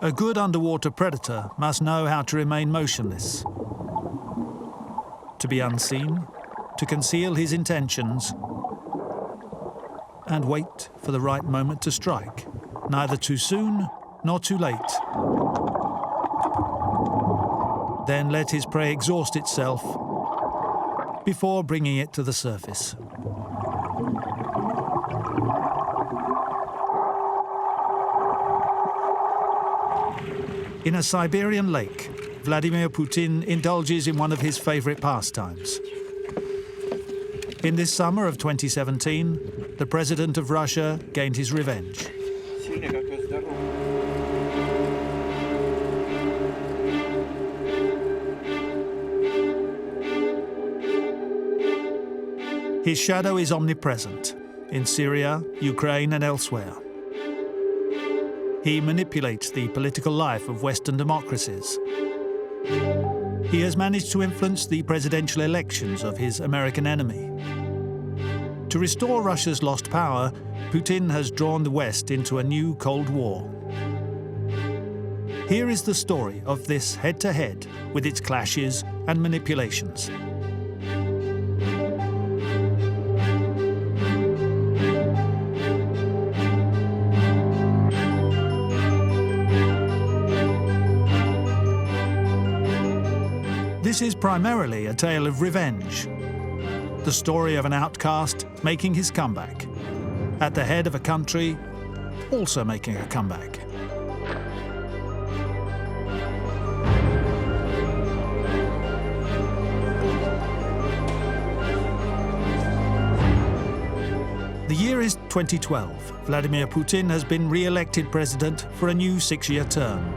A good underwater predator must know how to remain motionless, to be unseen, to conceal his intentions, and wait for the right moment to strike, neither too soon nor too late. Then let his prey exhaust itself before bringing it to the surface. In a Siberian lake, Vladimir Putin indulges in one of his favorite pastimes. In this summer of 2017, the president of Russia gained his revenge. His shadow is omnipresent in Syria, Ukraine, and elsewhere. He manipulates the political life of Western democracies. He has managed to influence the presidential elections of his American enemy. To restore Russia's lost power, Putin has drawn the West into a new Cold War. Here is the story of this head-to-head with its clashes and manipulations. This is primarily a tale of revenge, the story of an outcast making his comeback, at the head of a country also making a comeback. The year is 2012. Vladimir Putin has been re-elected president for a new 6-year term.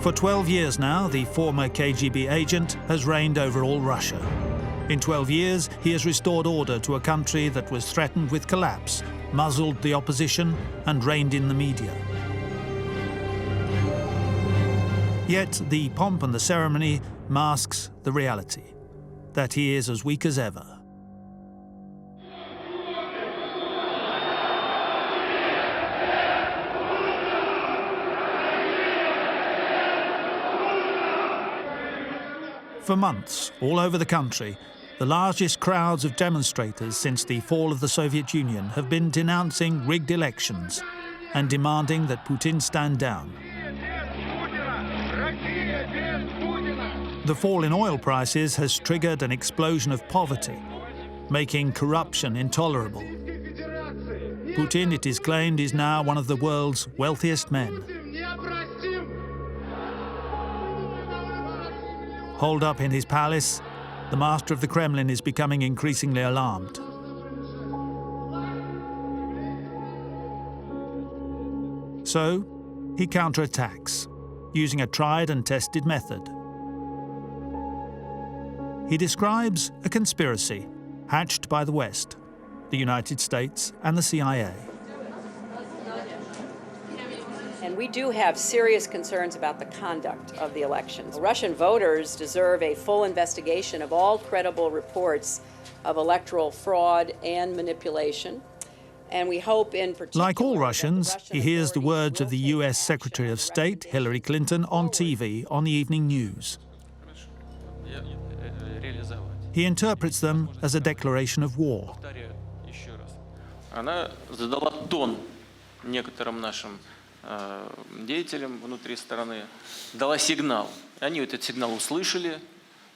For 12 years now, the former KGB agent has reigned over all Russia. In 12 years, he has restored order to a country that was threatened with collapse, muzzled the opposition, and reined in the media. Yet the pomp and the ceremony masks the reality, that he is as weak as ever. For months, all over the country, the largest crowds of demonstrators since the fall of the Soviet Union have been denouncing rigged elections and demanding that Putin stand down. The fall in oil prices has triggered an explosion of poverty, making corruption intolerable. Putin, it is claimed, is now one of the world's wealthiest men. Holed up in his palace, the master of the Kremlin is becoming increasingly alarmed. So, he counterattacks, using a tried and tested method. He describes a conspiracy hatched by the West, the United States and the CIA. And we do have serious concerns about the conduct of the elections. Russian voters deserve a full investigation of all credible reports of electoral fraud and manipulation. And we hope in particular... Like all Russians, he hears the words of the US Secretary of State, Hillary Clinton, on TV on the evening news. He interprets them as a declaration of war. Она задала тон некоторым нашим деятелям внутри страны, дала сигнал. Они этот сигнал услышали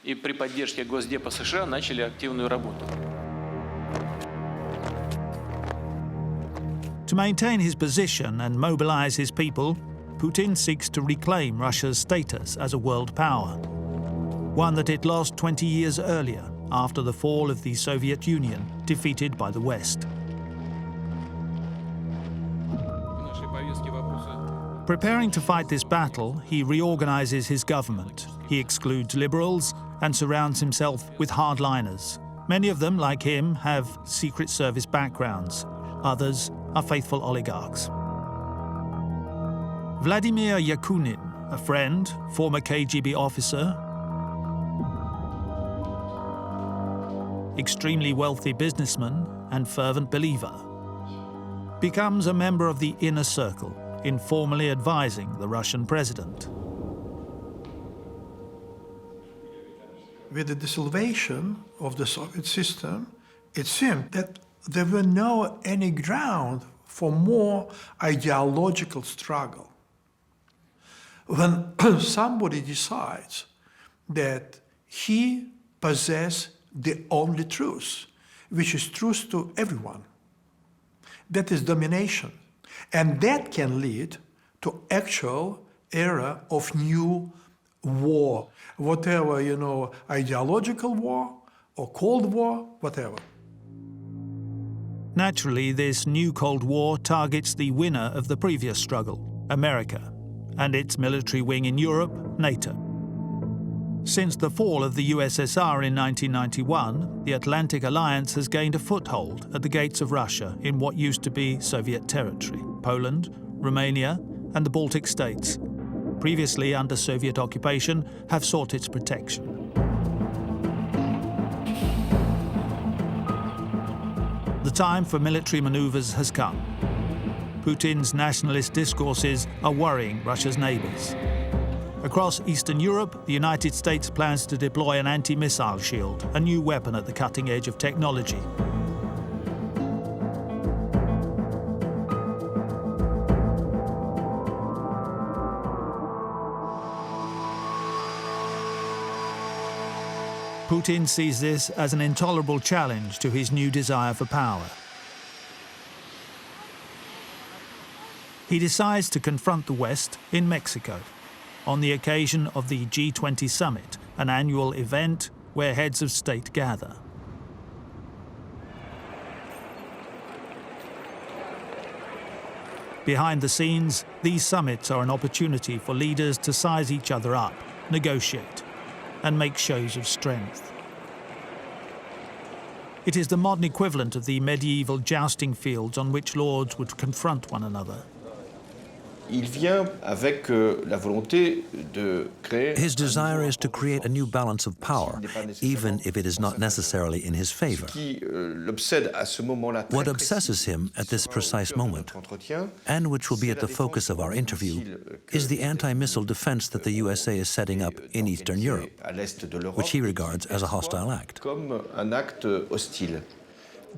и при поддержке Госдепа США начали активную работу. To maintain his position and mobilize his people, Putin seeks to reclaim Russia's status as a world power, one that it lost 20 years earlier after the fall of the Soviet Union, defeated by the West. Preparing to fight this battle, he reorganizes his government. He excludes liberals and surrounds himself with hardliners. Many of them, like him, have Secret Service backgrounds. Others are faithful oligarchs. Vladimir Yakunin, a friend, former KGB officer, extremely wealthy businessman and fervent believer, becomes a member of the inner circle, informally advising the Russian president. With the dissolution of the Soviet system, it seemed that there were no any ground for more ideological struggle. When somebody decides that he possesses the only truth, which is truth to everyone, that is domination. And that can lead to actual era of new war, whatever, ideological war or Cold War, whatever. Naturally, this new Cold War targets the winner of the previous struggle, America, and its military wing in Europe, NATO. Since the fall of the USSR in 1991, the Atlantic Alliance has gained a foothold at the gates of Russia in what used to be Soviet territory. Poland, Romania, and the Baltic states, previously under Soviet occupation, have sought its protection. The time for military maneuvers has come. Putin's nationalist discourses are worrying Russia's neighbors. Across Eastern Europe, the United States plans to deploy an anti-missile shield, a new weapon at the cutting edge of technology. Putin sees this as an intolerable challenge to his new desire for power. He decides to confront the West in Mexico, on the occasion of the G20 summit, an annual event where heads of state gather. Behind the scenes, these summits are an opportunity for leaders to size each other up, negotiate, and make shows of strength. It is the modern equivalent of the medieval jousting fields on which lords would confront one another. His desire is to create a new balance of power, even if it is not necessarily in his favor. What obsesses him at this precise moment, and which will be at the focus of our interview, is the anti-missile defense that the USA is setting up in Eastern Europe, which he regards as a hostile act.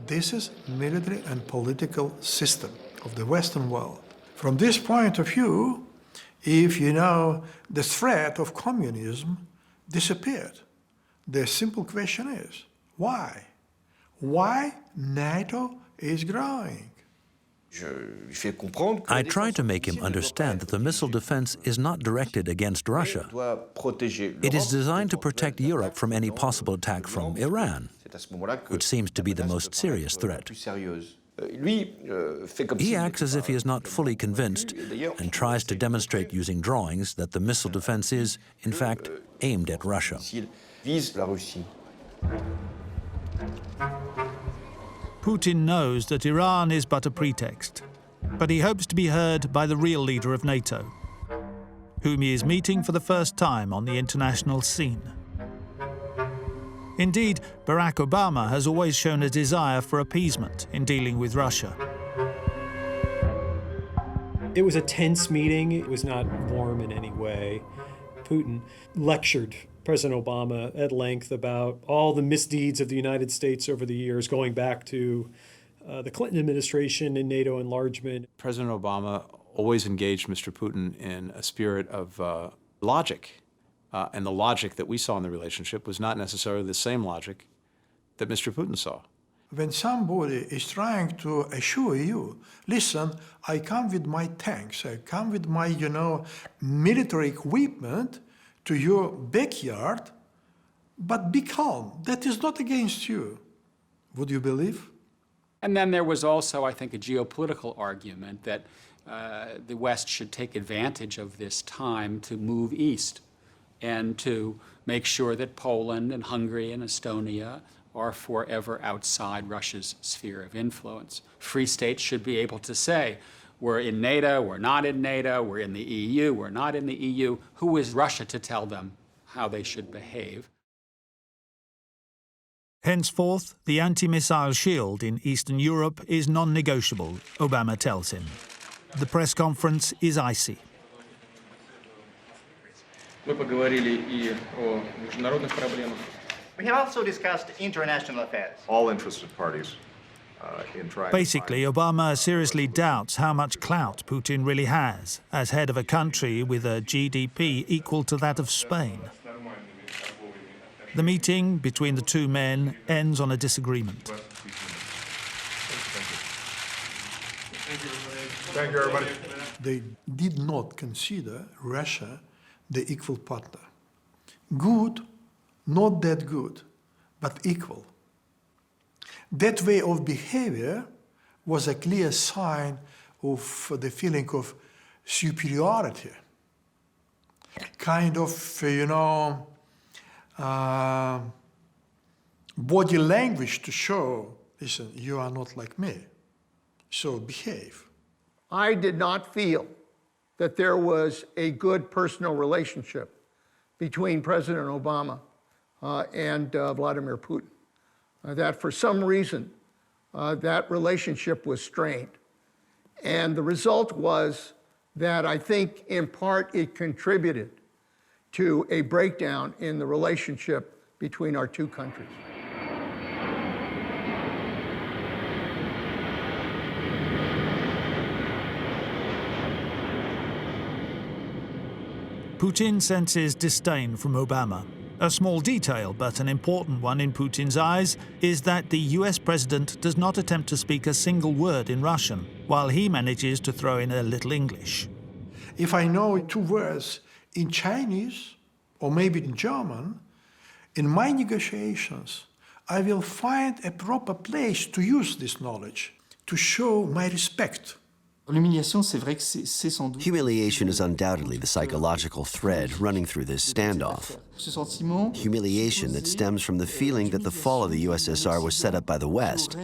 This is military and political system of the Western world. From this point of view, if the threat of communism disappeared, the simple question is, why? Why NATO is growing? I try to make him understand that the missile defense is not directed against Russia. It is designed to protect Europe from any possible attack from Iran, which seems to be the most serious threat. He acts as if he is not fully convinced and tries to demonstrate using drawings that the missile defense is, in fact, aimed at Russia. Putin knows that Iran is but a pretext, but he hopes to be heard by the real leader of NATO, whom he is meeting for the first time on the international scene. Indeed, Barack Obama has always shown a desire for appeasement in dealing with Russia. It was a tense meeting. It was not warm in any way. Putin lectured President Obama at length about all the misdeeds of the United States over the years, going back to the Clinton administration and NATO enlargement. President Obama always engaged Mr. Putin in a spirit of logic. And the logic that we saw in the relationship was not necessarily the same logic that Mr. Putin saw. When somebody is trying to assure you, listen, I come with my tanks, I come with my, military equipment to your backyard, but be calm. That is not against you. Would you believe? And then there was also, I think, a geopolitical argument that the West should take advantage of this time to move east and to make sure that Poland and Hungary and Estonia are forever outside Russia's sphere of influence. Free states should be able to say, we're in NATO, we're not in NATO, we're in the EU, we're not in the EU. Who is Russia to tell them how they should behave? Henceforth, the anti-missile shield in Eastern Europe is non-negotiable, Obama tells him. the press conference is icy. Мы поговорили и о международных проблемах. We have also discussed international affairs. All interested parties in trying Basically, Obama seriously doubts how much clout Putin really has as head of a country with a GDP equal to that of Spain. The meeting between the two men ends on a disagreement. Thank you, everybody. They did not consider Russia the equal partner. Good, not that good, but equal. That way of behavior was a clear sign of the feeling of superiority. Kind of, body language to show, listen, you are not like me, so behave. I did not feel that there was a good personal relationship between President Obama and Vladimir Putin. That for some reason, that relationship was strained. And the result was that I think in part it contributed to a breakdown in the relationship between our two countries. Putin senses disdain from Obama. A small detail, but an important one in Putin's eyes, is that the US president does not attempt to speak a single word in Russian, while he manages to throw in a little English. If I know 2 words in Chinese, or maybe in German, in my negotiations, I will find a proper place to use this knowledge, to show my respect. Humiliation is undoubtedly the psychological thread running through this standoff. Humiliation that stems from the feeling that the fall of the USSR was set up by the West,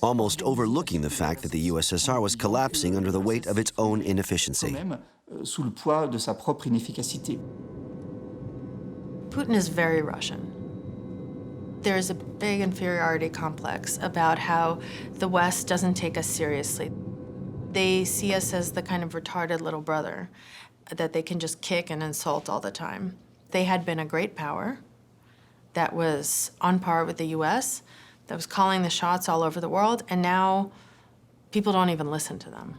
almost overlooking the fact that the USSR was collapsing under the weight of its own inefficiency. Putin is very Russian. There's a big inferiority complex about how the West doesn't take us seriously. They see us as the kind of retarded little brother that they can just kick and insult all the time. They had been a great power that was on par with the US, that was calling the shots all over the world, and now people don't even listen to them.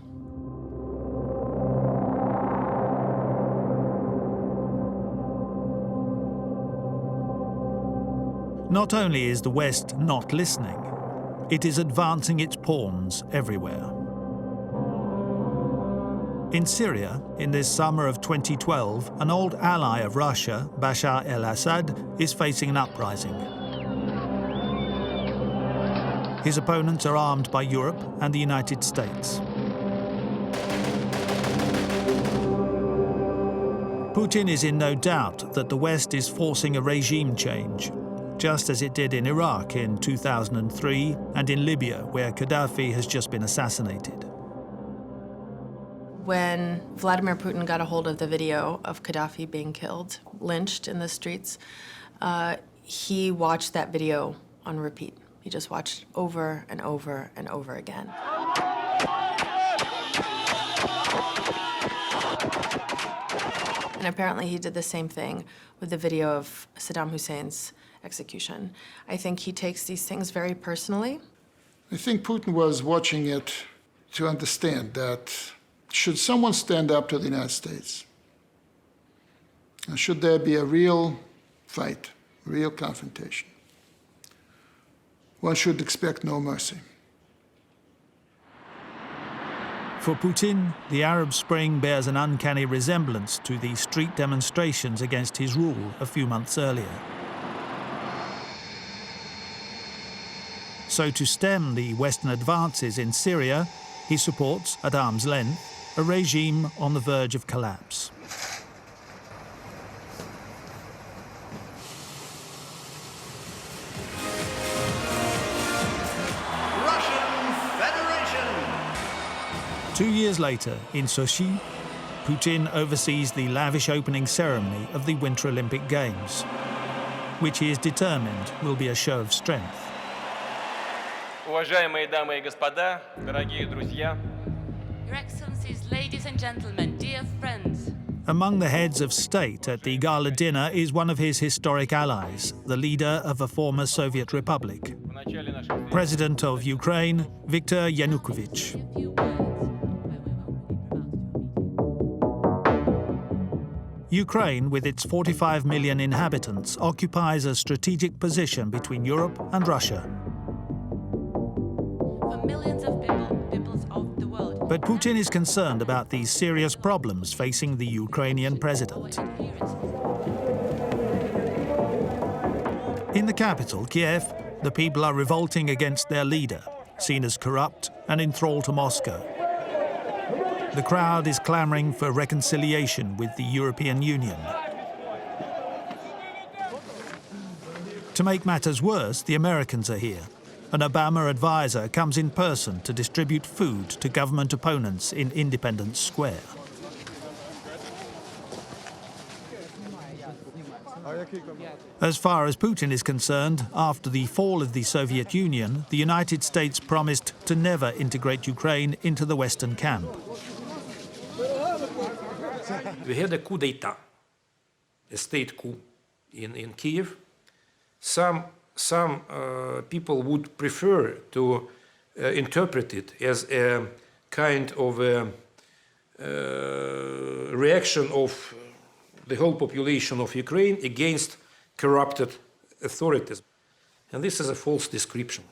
Not only is the West not listening, it is advancing its pawns everywhere. In Syria, in this summer of 2012, an old ally of Russia, Bashar al-Assad, is facing an uprising. His opponents are armed by Europe and the United States. Putin is in no doubt that the West is forcing a regime change, just as it did in Iraq in 2003 and in Libya, where Gaddafi has just been assassinated. When Vladimir Putin got a hold of the video of Gaddafi being killed, lynched in the streets, he watched that video on repeat. He just watched over and over and over again. And apparently he did the same thing with the video of Saddam Hussein's execution. I think he takes these things very personally. I think Putin was watching it to understand that should someone stand up to the United States, and should there be a real fight, real confrontation, one should expect no mercy. For Putin, the Arab Spring bears an uncanny resemblance to the street demonstrations against his rule a few months earlier. So to stem the Western advances in Syria, he supports, at arm's length, a regime on the verge of collapse. Russian Federation! 2 years later, in Sochi, Putin oversees the lavish opening ceremony of the Winter Olympic Games, which he is determined will be a show of strength. Уважаемые дамы и господа, дорогие друзья, Your Excellencies, ladies and gentlemen, dear friends. Among the heads of state at the gala dinner is one of his historic allies, the leader of a former Soviet republic, President of Ukraine, Viktor Yanukovych. Ukraine, with its 45 million inhabitants, occupies a strategic position between Europe and Russia. For millions of peoples of the world. But Putin is concerned about the serious problems facing the Ukrainian president. In the capital, Kiev, the people are revolting against their leader, seen as corrupt and in thrall to Moscow. The crowd is clamoring for reconciliation with the European Union. To make matters worse, the Americans are here. An Obama advisor comes in person to distribute food to government opponents in Independence Square. As far as Putin is concerned, after the fall of the Soviet Union, the United States promised to never integrate Ukraine into the Western camp. We had a coup d'etat, a state coup in Kiev. Some people would prefer to interpret it as a kind of a reaction of the whole population of Ukraine against corrupted authorities. And this is a false description.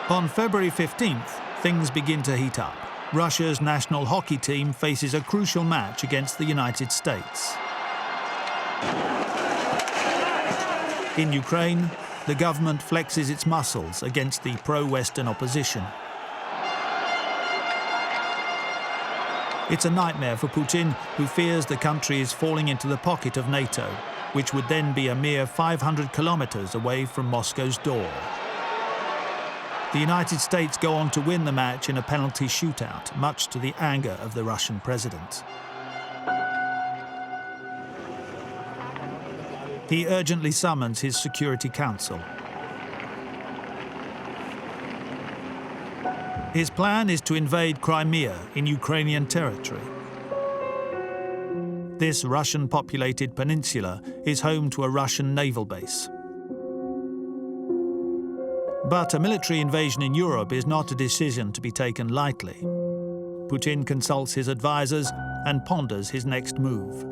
On February 15th, things begin to heat up. Russia's national hockey team faces a crucial match against the United States. In Ukraine, the government flexes its muscles against the pro-Western opposition. It's a nightmare for Putin, who fears the country is falling into the pocket of NATO, which would then be a mere 500 kilometers away from Moscow's door. The United States go on to win the match in a penalty shootout, much to the anger of the Russian president. He urgently summons his Security Council. His plan is to invade Crimea in Ukrainian territory. This Russian-populated peninsula is home to a Russian naval base. But a military invasion in Europe is not a decision to be taken lightly. Putin consults his advisors and ponders his next move.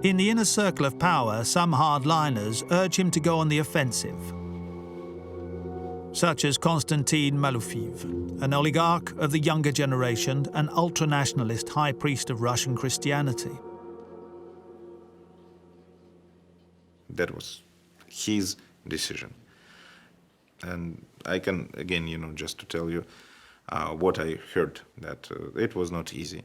In the inner circle of power, some hardliners urge him to go on the offensive, such as Konstantin Malufiev, an oligarch of the younger generation, an ultranationalist high priest of Russian Christianity. That was his decision. And I can, again, just to tell you what I heard, that it was not easy.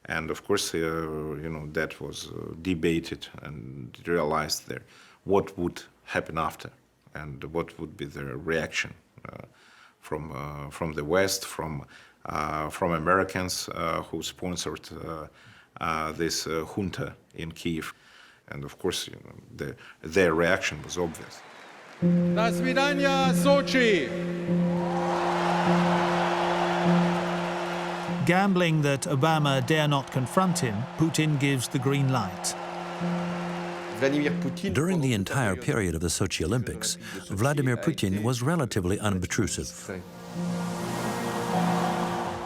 And of course, that was debated and realized there what would happen after and what would be the reaction from the West, from Americans who sponsored this junta in Kiev. And of course, their reaction was obvious. До свидания, Сочи! Gambling that Obama dare not confront him, Putin gives the green light. During the entire period of the Sochi Olympics, Vladimir Putin was relatively unobtrusive.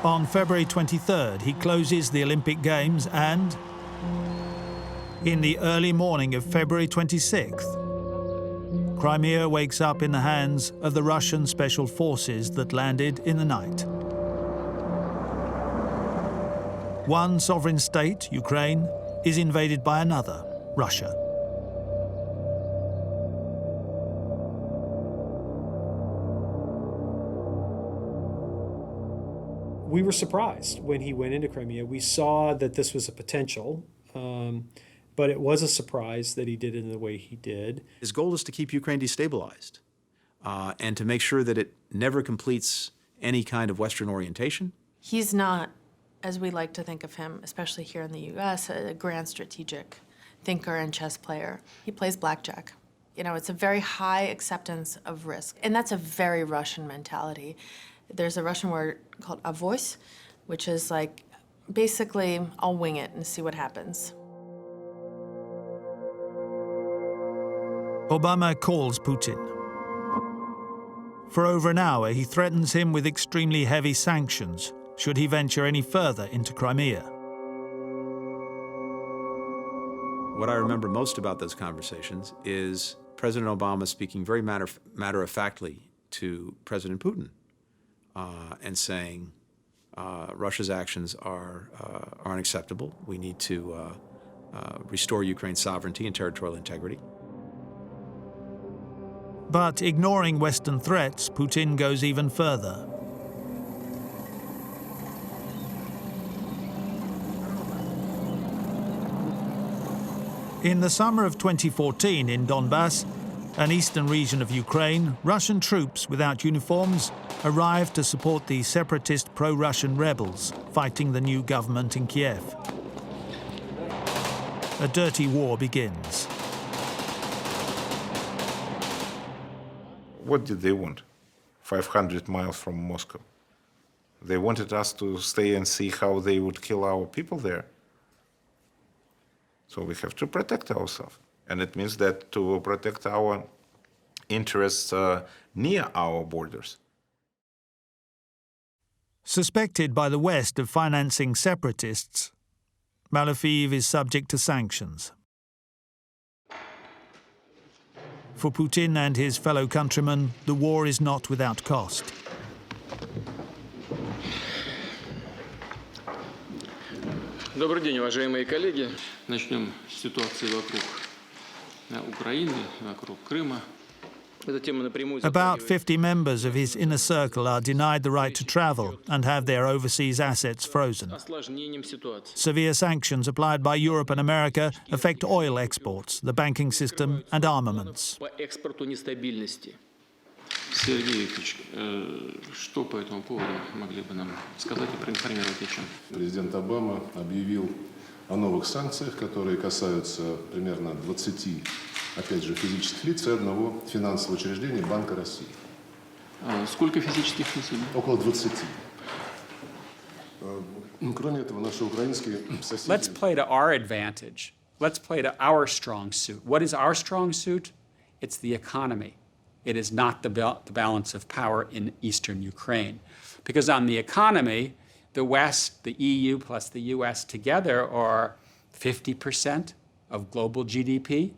On February 23rd, he closes the Olympic Games and, in the early morning of February 26th, Crimea wakes up in the hands of the Russian special forces that landed in the night. One sovereign state, Ukraine, is invaded by another, Russia. We were surprised when he went into Crimea. We saw that this was a potential, but it was a surprise that he did it in the way he did. His goal is to keep Ukraine destabilized and to make sure that it never completes any kind of Western orientation. He's not, as we like to think of him, especially here in the US, a grand strategic thinker and chess player. He plays blackjack. You know, it's a very high acceptance of risk, and that's a very Russian mentality. There's a Russian word called avos, which is like, basically, I'll wing it and see what happens. Obama calls Putin. For over an hour, he threatens him with extremely heavy sanctions should he venture any further into Crimea. What I remember most about those conversations is President Obama speaking very matter-of-factly to President Putin and saying Russia's actions are unacceptable. We need to restore Ukraine's sovereignty and territorial integrity. But ignoring Western threats, Putin goes even further. In the summer of 2014 in Donbass, an eastern region of Ukraine, Russian troops without uniforms arrived to support the separatist pro-Russian rebels fighting the new government in Kiev. A dirty war begins. What did they want? 500 miles from Moscow. They wanted us to stay and see how they would kill our people there. So we have to protect ourselves. And it means that to protect our interests near our borders. Suspected by the West of financing separatists, Malofeev is subject to sanctions. For Putin and his fellow countrymen, the war is not without cost. Добрый день, уважаемые коллеги. Начнем с ситуации вокруг Украины, вокруг Крыма. About 50 members of his inner circle are denied the right to travel and have their overseas assets frozen. Severe sanctions applied by Europe and America affect oil exports, the banking system and armaments. Сергей Викторович, что по этому поводу могли бы нам сказать и проинформировать о чем? Президент Обама объявил о новых санкциях, которые касаются примерно 20, опять же, физических лиц и одного финансового учреждения Банка России. Сколько физических лиц? Около 20. Кроме этого, наши украинские соседи... Let's play to our advantage. Let's play to our strong suit. What is our strong suit? It's the economy. It is not the balance of power in eastern Ukraine. Because on the economy, the West, the EU plus the US together are 50% of global GDP.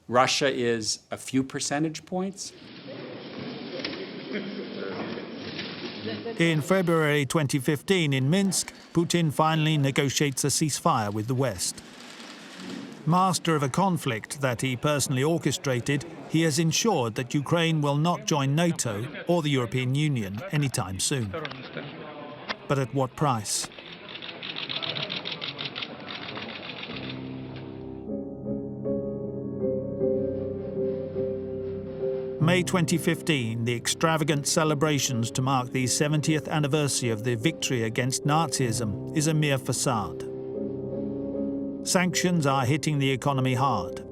Russia is a few percentage points. In February 2015 in Minsk, Putin finally negotiates a ceasefire with the West. Master of a conflict that he personally orchestrated, he has ensured that Ukraine will not join NATO or the European Union anytime soon. But at what price? May 2015, the extravagant celebrations to mark the 70th anniversary of the victory against Nazism is a mere facade. Sanctions are hitting the economy hard.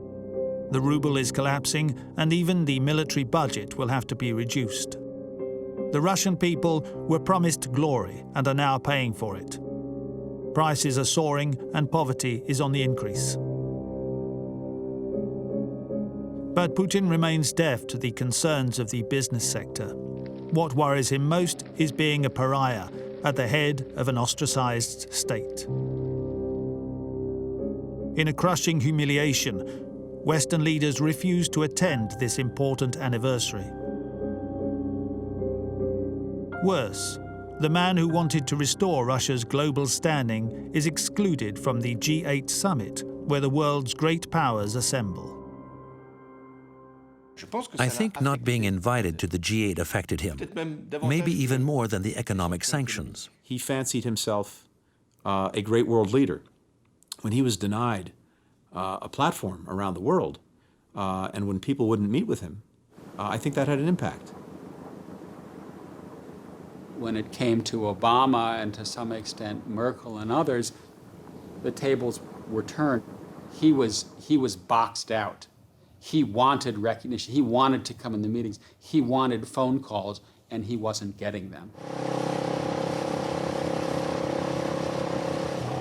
The ruble is collapsing, and even the military budget will have to be reduced. The Russian people were promised glory and are now paying for it. Prices are soaring and poverty is on the increase. But Putin remains deaf to the concerns of the business sector. What worries him most is being a pariah at the head of an ostracized state. In a crushing humiliation, Western leaders refuse to attend this important anniversary. Worse, the man who wanted to restore Russia's global standing is excluded from the G8 summit, where the world's great powers assemble. I think not being invited to the G8 affected him, maybe even more than the economic sanctions. He fancied himself a great world leader. When he was denied a platform around the world, and when people wouldn't meet with him, I think that had an impact. When it came to Obama and to some extent Merkel and others, the tables were turned. He was boxed out. He wanted recognition. He wanted to come in the meetings. He wanted phone calls, and he wasn't getting them.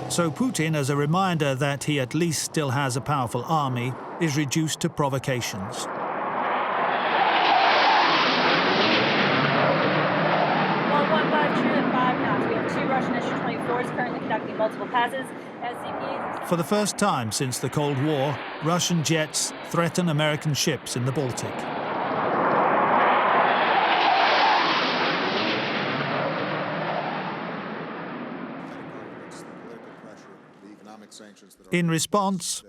So Putin, as a reminder that he at least still has a powerful army, is reduced to provocations. Currently conducting multiple passes. For the first time since the Cold War, Russian jets threaten American ships in the Baltic. In response,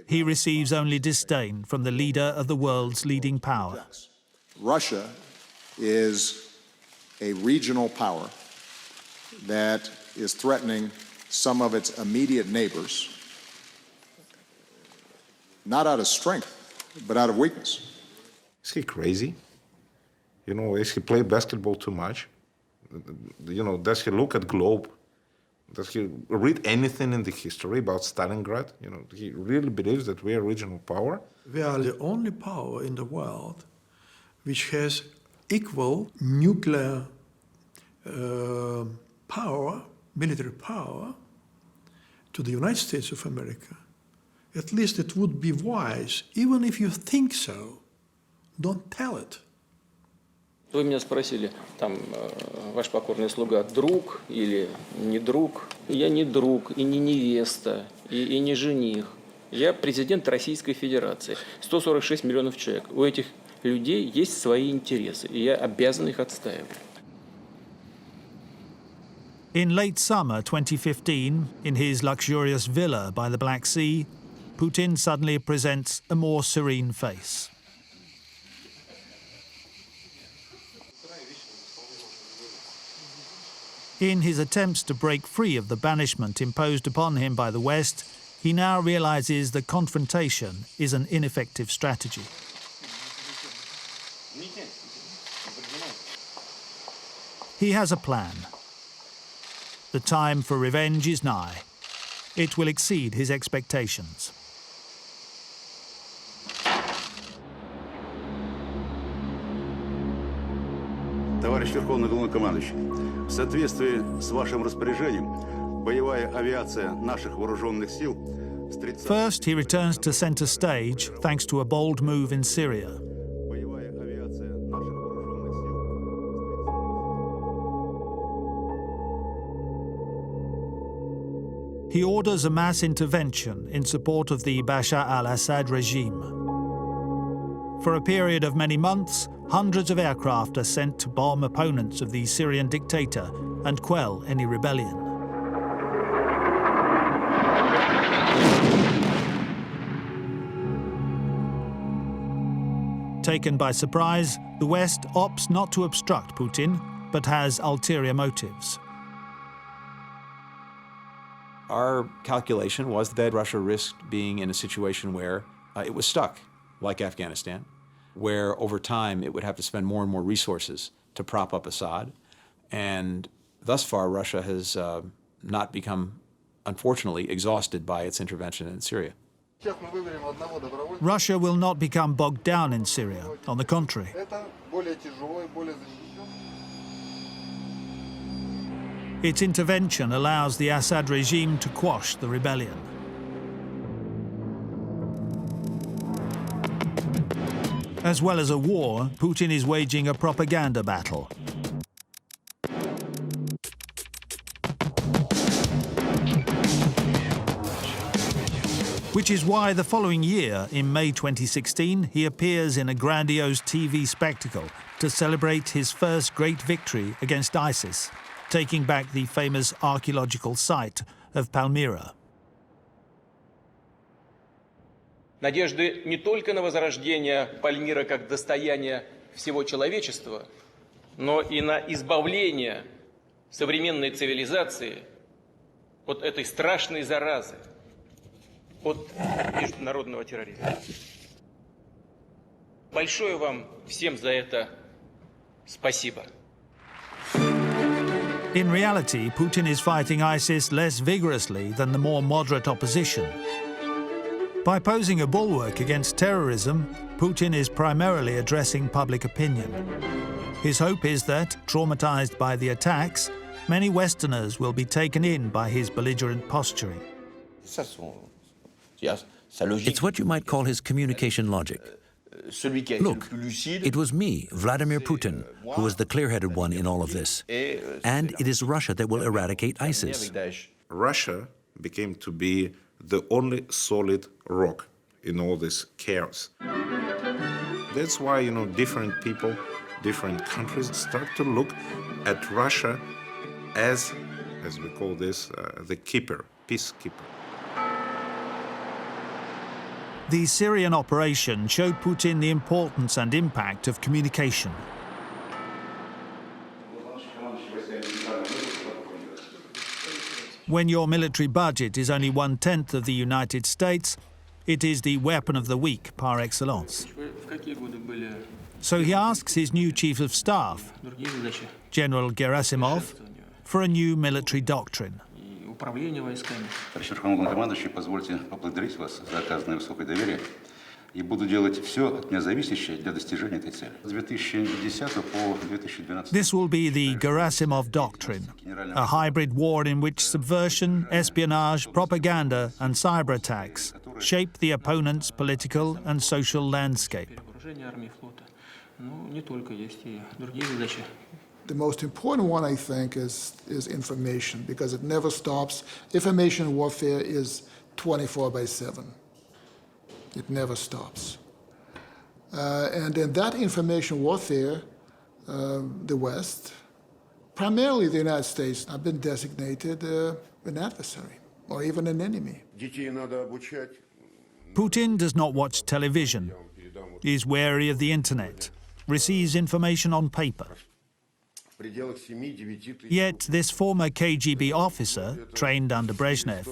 he receives only disdain from the leader of the world's leading power. Russia is a regional power that is threatening some of its immediate neighbors, not out of strength, but out of weakness. Is he crazy? You know, is he play basketball too much? You know, does he look at globe? Does he read anything in the history about Stalingrad? You know, he really believes that we are regional power? We are the only power in the world which has equal nuclear power, military power, to the United States of America. At least it would be wise, even if you think so, don't tell it. Вы меня спросили, там, ваш покорный слуга, друг или не друг? Я не друг, и не невеста, и не жених. Я президент Российской Федерации. 146 миллионов человек. У этих людей есть свои интересы, и я обязан их отстаивать. In late summer 2015, in his luxurious villa by the Black Sea, Putin suddenly presents a more serene face. In his attempts to break free of the banishment imposed upon him by the West, he now realizes that confrontation is an ineffective strategy. He has a plan. The time for revenge is nigh. It will exceed his expectations. Товарищ Верховный Главнокомандующий, в соответствии с вашим распоряжением, боевая авиация наших вооруженных сил с 30... First, he returns to center stage thanks to a bold move in Syria. Боевая авиация наших вооруженных сил He orders a mass intervention in support of the Bashar al-Assad regime. For a period of many months, hundreds of aircraft are sent to bomb opponents of the Syrian dictator and quell any rebellion. Taken by surprise, the West opts not to obstruct Putin, but has ulterior motives. Our calculation was that Russia risked being in a situation where it was stuck, like Afghanistan, where over time it would have to spend more and more resources to prop up Assad. And thus far, Russia has not become, unfortunately, exhausted by its intervention in Syria. Russia will not become bogged down in Syria, on the contrary. Its intervention allows the Assad regime to quash the rebellion. As well as a war, Putin is waging a propaganda battle. Which is why the following year, in May 2016, he appears in a grandiose TV spectacle to celebrate his first great victory against ISIS, taking back the famous archaeological site of Palmyra. Надежды не только на возрождение Пальмира как достояние всего человечества, но и на избавление современной цивилизации от этой страшной заразы, от международного терроризма. Большое вам всем за это спасибо. In reality, Putin is fighting ISIS less vigorously than the more moderate opposition. By posing a bulwark against terrorism, Putin is primarily addressing public opinion. His hope is that, traumatized by the attacks, many Westerners will be taken in by his belligerent posturing. It's what you might call his communication logic. Look, it was me, Vladimir Putin, who was the clear-headed one in all of this. And it is Russia that will eradicate ISIS. Russia became to be the only solid rock in all this chaos. That's why, you know, different people, different countries start to look at Russia as we call this, the keeper, peacekeeper. The Syrian operation showed Putin the importance and impact of communication. When your military budget is only 1/10 of the United States, it is the weapon of the weak par excellence. So he asks his new chief of staff, General Gerasimov, for a new military doctrine. Товарищ Верховный Главнокомандующий, позвольте поблагодарить вас за оказанное высокое доверие и буду делать все от меня зависящее для достижения этой цели. С 2010 по 2012. This will be the Gerasimov Doctrine, a hybrid war in which subversion, espionage, propaganda and cyber attacks shape the opponent's political and social landscape. The most important one, I think, is information, because it never stops. Information warfare is 24/7. It never stops. And in that information warfare, the West, primarily the United States, have been designated an adversary or even an enemy. Putin does not watch television. He is wary of the internet, receives information on paper. Yet this former KGB officer, trained under Brezhnev,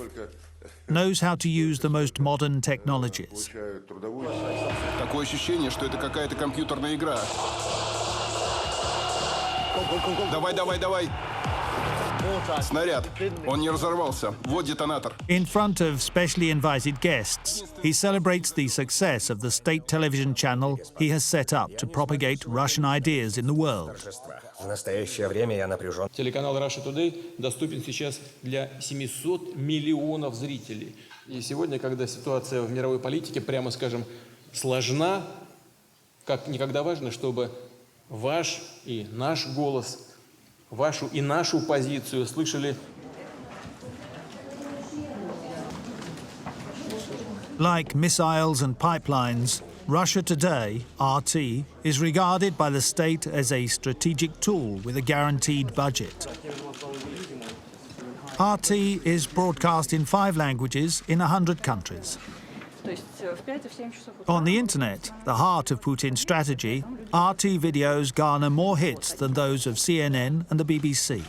knows how to use the most modern technologies. Такое ощущение, что это какая-то компьютерная игра. Давай, давай, давай. Снаряд. Он не разорвался. Вот детонатор. In front of specially invited guests, he celebrates the success of the state television channel he has set up to propagate Russian ideas in the world. Телеканал Russia Today доступен сейчас для 700 миллионов зрителей. И сегодня, когда ситуация в мировой политике, прямо скажем, сложна, как никогда важно, чтобы ваш и наш голос, вашу и нашу позицию слышали. Like missiles and pipelines, Russia Today, RT, is regarded by the state as a strategic tool with a guaranteed budget. RT is broadcast in 5 languages in 100 countries. On the internet, the heart of Putin's strategy, RT videos garner more hits than those of CNN and the BBC.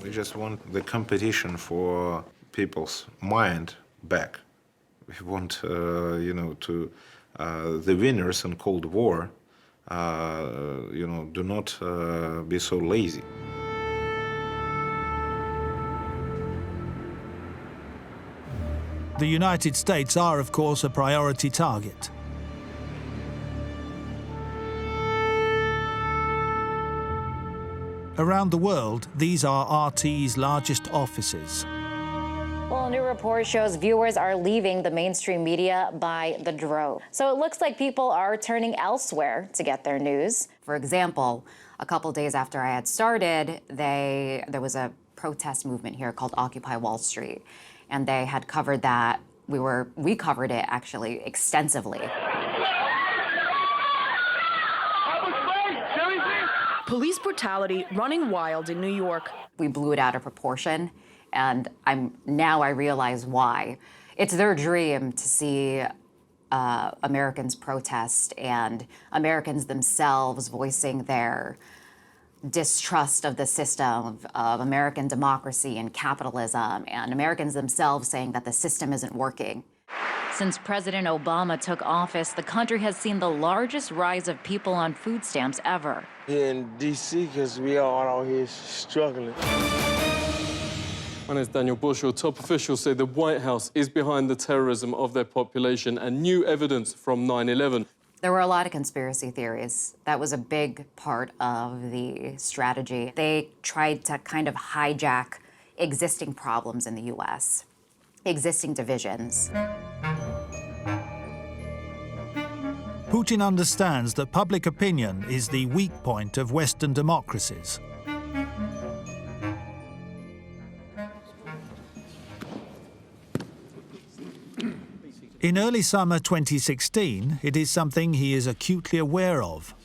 We just want the competition for people's mind back. We want, you know, to the winners in Cold War, you know, do not be so lazy. The United States are, of course, a priority target. Around the world, these are RT's largest offices. Well, a new report shows viewers are leaving the mainstream media by the drove. So it looks like people are turning elsewhere to get their news. For example, a couple days after I had started, there was a protest movement here called Occupy Wall Street. And they had covered that. We covered it actually extensively. Police brutality running wild in New York. We blew it out of proportion, and now I realize why. It's their dream to see Americans protest and Americans themselves voicing their distrust of the system of American democracy and capitalism, and Americans themselves saying that the system isn't working. Since President Obama took office, the country has seen the largest rise of people on food stamps ever. Here in D.C., because we are out here struggling. My name is Daniel Bushell. Top officials say the White House is behind the terrorism of their population and new evidence from 9/11. There were a lot of conspiracy theories. That was a big part of the strategy. They tried to kind of hijack existing problems in the U.S., existing divisions. Putin understands that public opinion is the weak point of Western democracies. In early summer 2016, it is something he is acutely aware of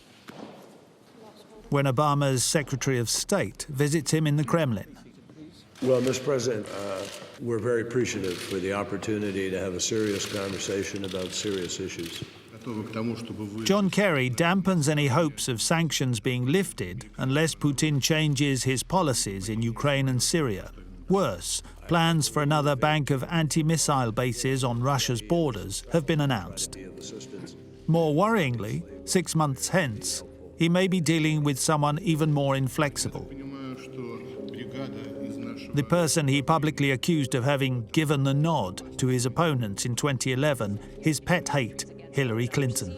when Obama's Secretary of State visits him in the Kremlin. Well, Mr. President, we're very appreciative for the opportunity to have a serious conversation about serious issues. John Kerry dampens any hopes of sanctions being lifted unless Putin changes his policies in Ukraine and Syria. Worse, plans for another bank of anti-missile bases on Russia's borders have been announced. More worryingly, 6 months hence, he may be dealing with someone even more inflexible. The person he publicly accused of having given the nod to his opponents in 2011, his pet hate, Hillary Clinton,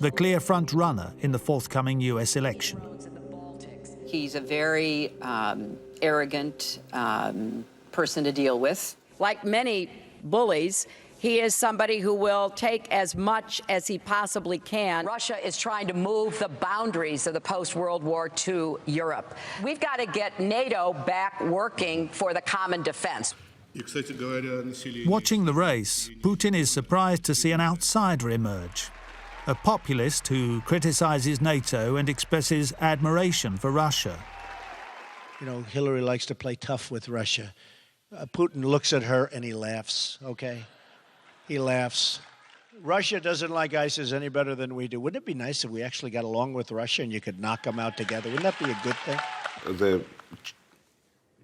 the clear front-runner in the forthcoming US election. He's a very arrogant person to deal with. Like many bullies, he is somebody who will take as much as he possibly can. Russia is trying to move the boundaries of the post-World War II Europe. We've got to get NATO back working for the common defense. Watching the race, Putin is surprised to see an outsider emerge, a populist who criticizes NATO and expresses admiration for Russia. You know, Hillary likes to play tough with Russia. Putin looks at her and he laughs, okay? He laughs. Russia doesn't like ISIS any better than we do. Wouldn't it be nice if we actually got along with Russia and you could knock them out together? Wouldn't that be a good thing? The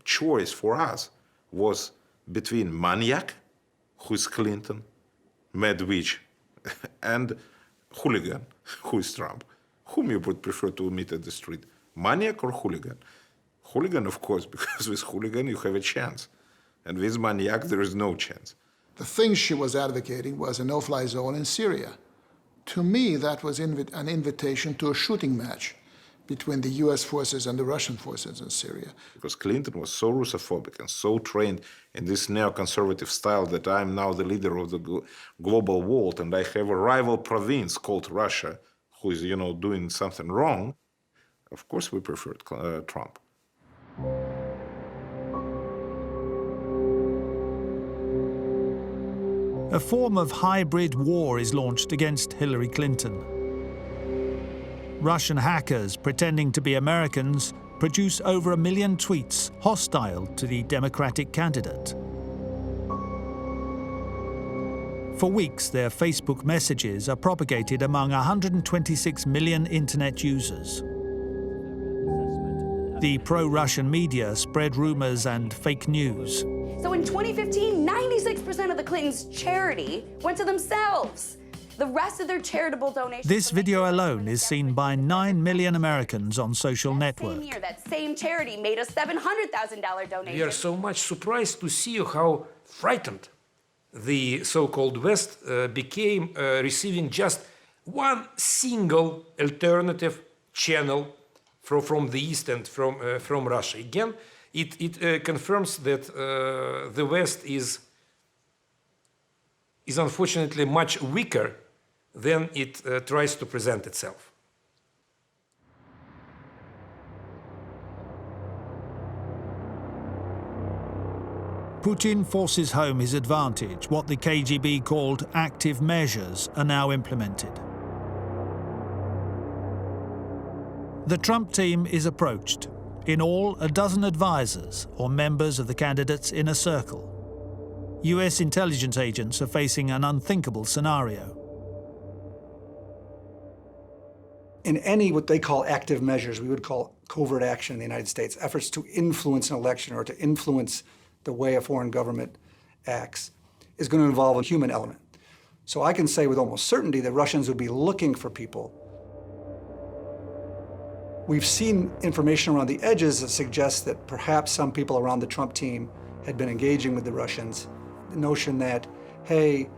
choice for us was between maniac, who is Clinton, mad witch, and hooligan, who is Trump. Whom you would prefer to meet at the street, maniac or hooligan? Hooligan, of course, because with hooligan you have a chance. And with maniac, there is no chance. The thing she was advocating was a no-fly zone in Syria. To me, that was an invitation to a shooting match between the US forces and the Russian forces in Syria. Because Clinton was so Russophobic and so trained in this neoconservative style that I'm now the leader of the global world and I have a rival province called Russia who is, you know, doing something wrong. Of course we preferred Trump. A form of hybrid war is launched against Hillary Clinton. Russian hackers pretending to be Americans produce over 1 million tweets hostile to the Democratic candidate. For weeks, their Facebook messages are propagated among 126 million internet users. The pro-Russian media spread rumors and fake news. So in 2015, 96% of the Clintons' charity went to themselves. The rest of their charitable donations... This video alone is seen by 9 million Americans on social networks. Same year, that same charity made a $700,000 donation. We are so much surprised to see how frightened the so-called West became receiving just one single alternative channel from the East and from Russia. Again, it confirms that the West is unfortunately much weaker than it tries to present itself. Putin forces home his advantage. What the KGB called active measures are now implemented. The Trump team is approached. In all, a dozen advisors or members of the candidate's inner circle. US intelligence agents are facing an unthinkable scenario. In any what they call active measures, we would call covert action in the United States, efforts to influence an election or to influence the way a foreign government acts, is going to involve a human element. So I can say with almost certainty that Russians would be looking for people We've seen information around the edges that suggests that perhaps some people around the Trump team had been engaging with the Russians. The notion that, hey,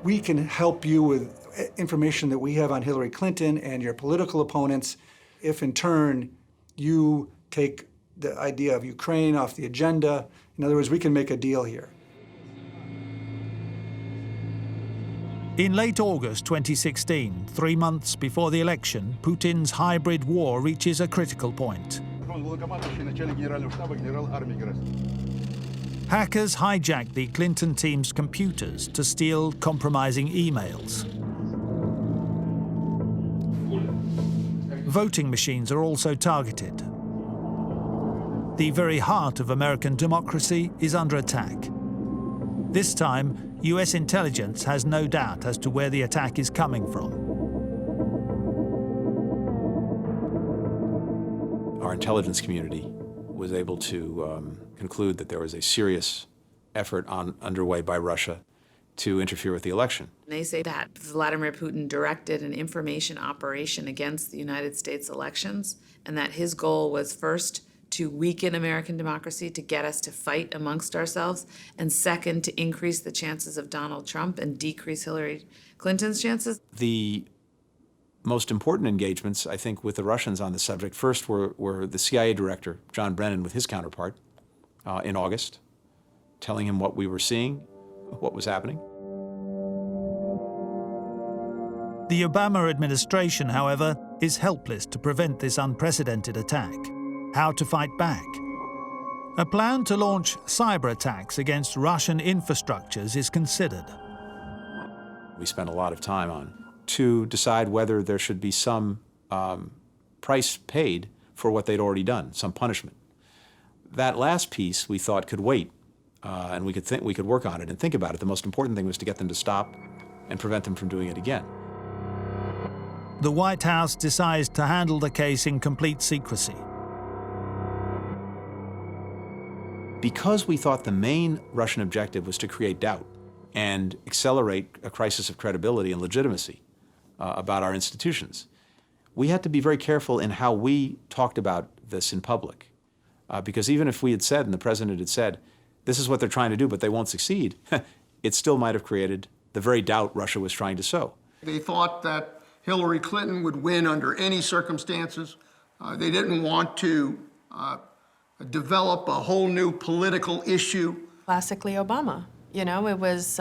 we can help you with information that we have on Hillary Clinton and your political opponents if in turn you take the idea of Ukraine off the agenda. In other words, we can make a deal here. In late August 2016, 3 months before the election, Putin's hybrid war reaches a critical point. Hackers hijacked the Clinton team's computers to steal compromising emails. Voting machines are also targeted. The very heart of American democracy is under attack. This time, US intelligence has no doubt as to where the attack is coming from. Our intelligence community was able to conclude that there was a serious effort underway by Russia to interfere with the election. They say that Vladimir Putin directed an information operation against the United States elections, and that his goal was first to weaken American democracy, to get us to fight amongst ourselves, and second, to increase the chances of Donald Trump and decrease Hillary Clinton's chances. The most important engagements, I think, with the Russians on the subject, first were the CIA director, John Brennan, with his counterpart in August, telling him what we were seeing, what was happening. The Obama administration, however, is helpless to prevent this unprecedented attack. How to fight back? A plan to launch cyber attacks against Russian infrastructures is considered. We spent a lot of time on to decide whether there should be some price paid for what they'd already done, some punishment. That last piece we thought could wait, and we could work on it and think about it. The most important thing was to get them to stop and prevent them from doing it again. The White House decides to handle the case in complete secrecy. Because we thought the main Russian objective was to create doubt and accelerate a crisis of credibility and legitimacy about our institutions, we had to be very careful in how we talked about this in public. Because even if we had said, and the president had said, this is what they're trying to do, but they won't succeed, it still might have created the very doubt Russia was trying to sow. They thought that Hillary Clinton would win under any circumstances. They didn't want to develop a whole new political issue. Classically Obama. You know, it was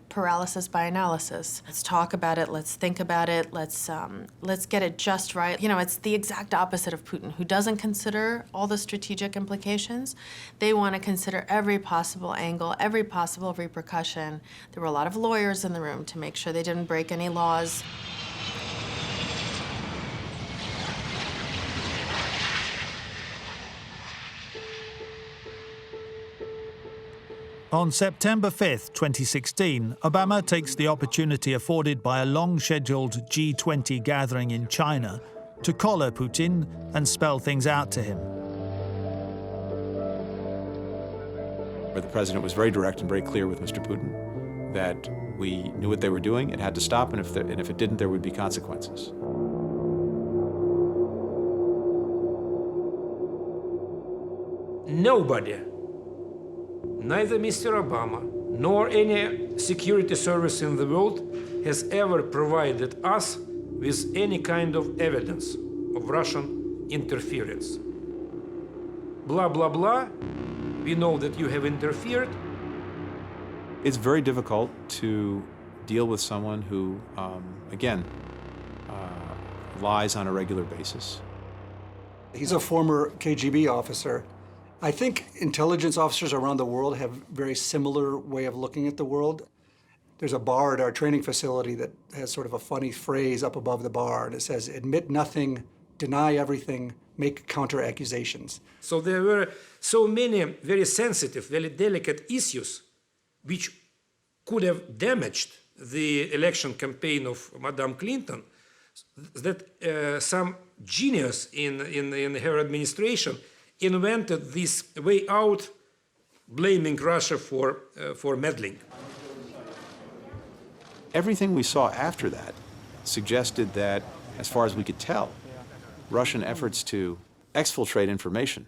paralysis by analysis. Let's talk about it, let's think about it, let's get it just right. You know, it's the exact opposite of Putin, who doesn't consider all the strategic implications. They want to consider every possible angle, every possible repercussion. There were a lot of lawyers in the room to make sure they didn't break any laws. On September 5th, 2016, Obama takes the opportunity afforded by a long-scheduled G20 gathering in China to collar Putin and spell things out to him. Where the president was very direct and very clear with Mr. Putin that we knew what they were doing, it had to stop, and if it didn't, there would be consequences. Nobody, neither Mr. Obama nor any security service in the world has ever provided us with any kind of evidence of Russian interference. Blah, blah, blah. We know that you have interfered. It's very difficult to deal with someone who, again, lies on a regular basis. He's a former KGB officer. I think intelligence officers around the world have a very similar way of looking at the world. There's a bar at our training facility that has sort of a funny phrase up above the bar, and it says, admit nothing, deny everything, make counter-accusations. So there were so many very sensitive, very delicate issues which could have damaged the election campaign of Madame Clinton that some genius in her administration invented this way out, blaming Russia for meddling. Everything we saw after that suggested that, as far as we could tell, Russian efforts to exfiltrate information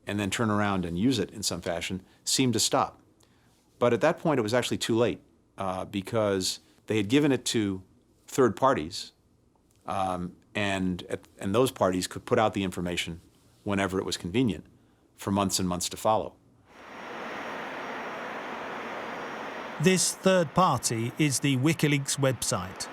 and then turn around and use it in some fashion seemed to stop. But at that point, it was actually too late because they had given it to third parties, and those parties could put out the information whenever it was convenient for months and months to follow. This third party is the WikiLeaks website.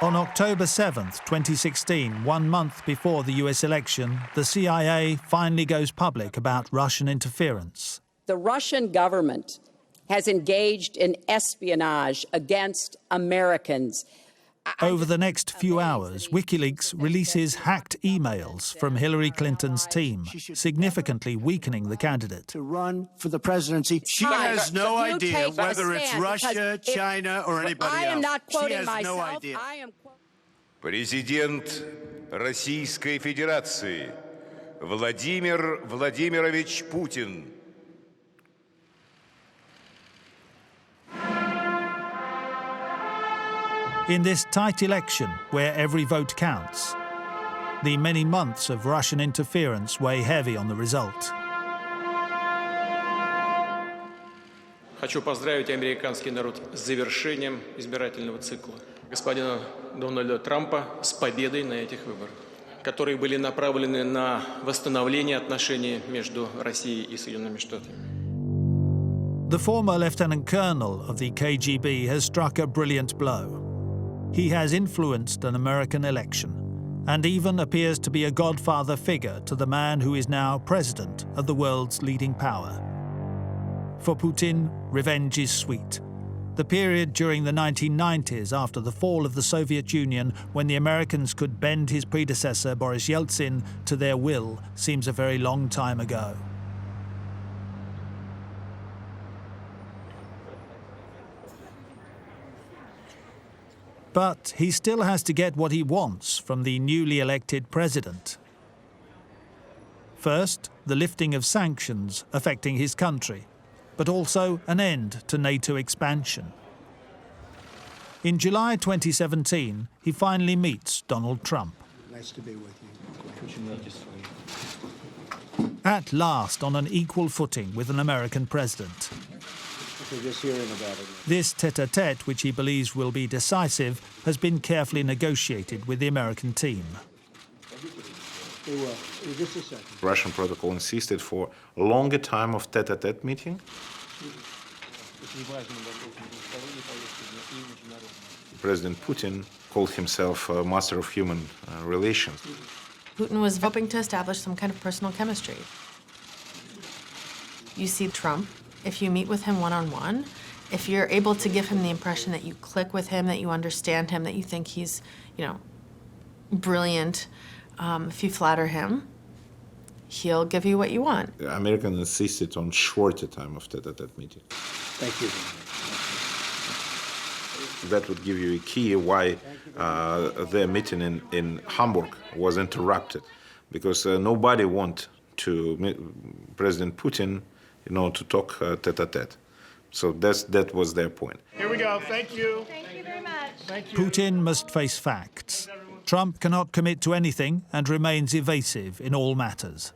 On October 7th, 2016, 1 month before the US election, the CIA finally goes public about Russian interference. The Russian government has engaged in espionage against Americans. Over the next few hours, WikiLeaks releases hacked emails from Hillary Clinton's team, significantly weakening the candidate. To run for the presidency. She has no idea whether it's Russia, China, or anybody else. I am not quoting myself. No idea. Президент Российской Федерации Владимир Владимирович Путин. In this tight election, where every vote counts, the many months of Russian interference weigh heavy on the result. Хочу поздравить американский народ с завершением избирательного цикла. Господина Дональда Трампа с победой на этих выборах, которые были направлены на восстановление отношений между Россией и Соединенными Штатами. The former lieutenant colonel of the KGB has struck a brilliant blow. He has influenced an American election and even appears to be a godfather figure to the man who is now president of the world's leading power. For Putin, revenge is sweet. The period during the 1990s after the fall of the Soviet Union, when the Americans could bend his predecessor Boris Yeltsin to their will, seems a very long time ago. But he still has to get what he wants from the newly elected president. First, the lifting of sanctions affecting his country, but also an end to NATO expansion. In July 2017, he finally meets Donald Trump. Nice to be with you. At last, on an equal footing with an American president. Just hearing about it. This tête-à-tête, which he believes will be decisive, has been carefully negotiated with the American team. Just a second. Russian protocol insisted for a longer time of tête-à-tête meeting. President Putin called himself a master of human relations. Putin was hoping to establish some kind of personal chemistry. You see Trump, if you meet with him one-on-one, if you're able to give him the impression that you click with him, that you understand him, that you think he's, brilliant, if you flatter him, he'll give you what you want. The Americans insisted on shorter time of tête-à-tête meeting. Thank you. That would give you a key why their meeting in Hamburg was interrupted, because nobody wanted President Putin, to talk tête-à-tête. So that was their point. Here we go. Thank you. Thank you very much. Thank you. Putin must face facts. Trump cannot commit to anything and remains evasive in all matters.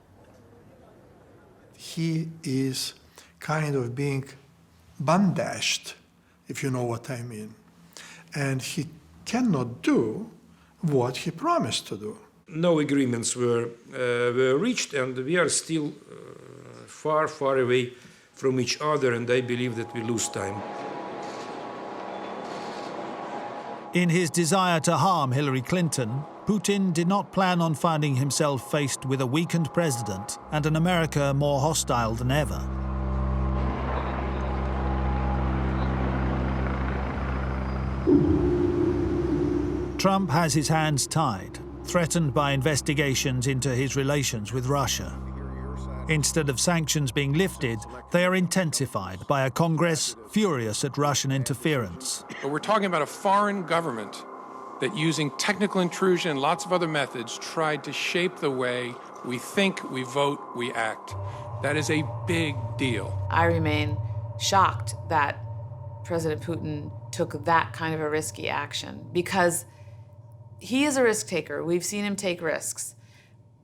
He is kind of being bandaged, if you know what I mean. And he cannot do what he promised to do. No agreements were reached, and we are still far, far away from each other, and I believe that we lose time. In his desire to harm Hillary Clinton, Putin did not plan on finding himself faced with a weakened president and an America more hostile than ever. Trump has his hands tied, threatened by investigations into his relations with Russia. Instead of sanctions being lifted, they are intensified by a Congress furious at Russian interference. But we're talking about a foreign government that, using technical intrusion and lots of other methods, tried to shape the way we think, we vote, we act. That is a big deal. I remain shocked that President Putin took that kind of a risky action because he is a risk taker. We've seen him take risks.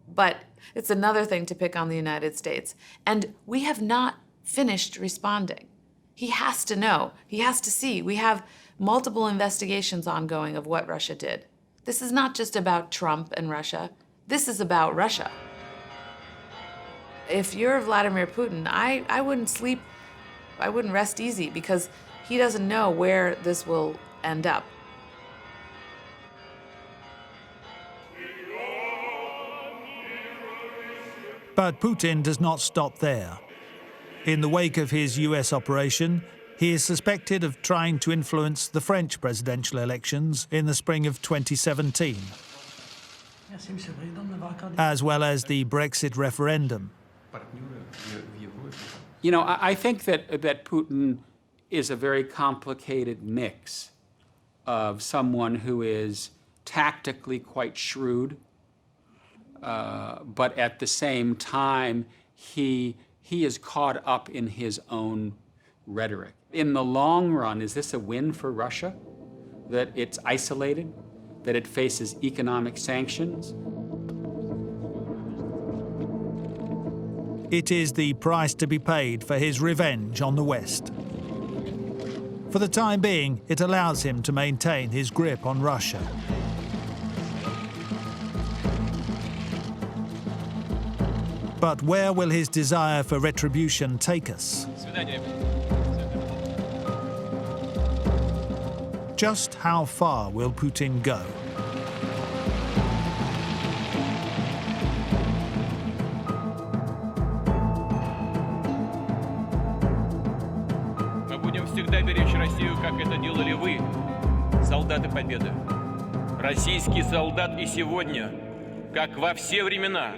But it's another thing to pick on the United States. And we have not finished responding. He has to know. He has to see. We have multiple investigations ongoing of what Russia did. This is not just about Trump and Russia. This is about Russia. If you're Vladimir Putin, I wouldn't sleep, I wouldn't rest easy because he doesn't know where this will end up. But Putin does not stop there. In the wake of his US operation, he is suspected of trying to influence the French presidential elections in the spring of 2017, as well as the Brexit referendum. You know, I think that Putin is a very complicated mix of someone who is tactically quite shrewd, but at the same time, he is caught up in his own rhetoric. In the long run, is this a win for Russia? That it's isolated? That it faces economic sanctions? It is the price to be paid for his revenge on the West. For the time being, it allows him to maintain his grip on Russia. But where will his desire for retribution take us? Just how far will Putin go? Мы будем всегда беречь Россию, как это делали вы, солдаты Победы. Российский солдат и сегодня, как во все времена,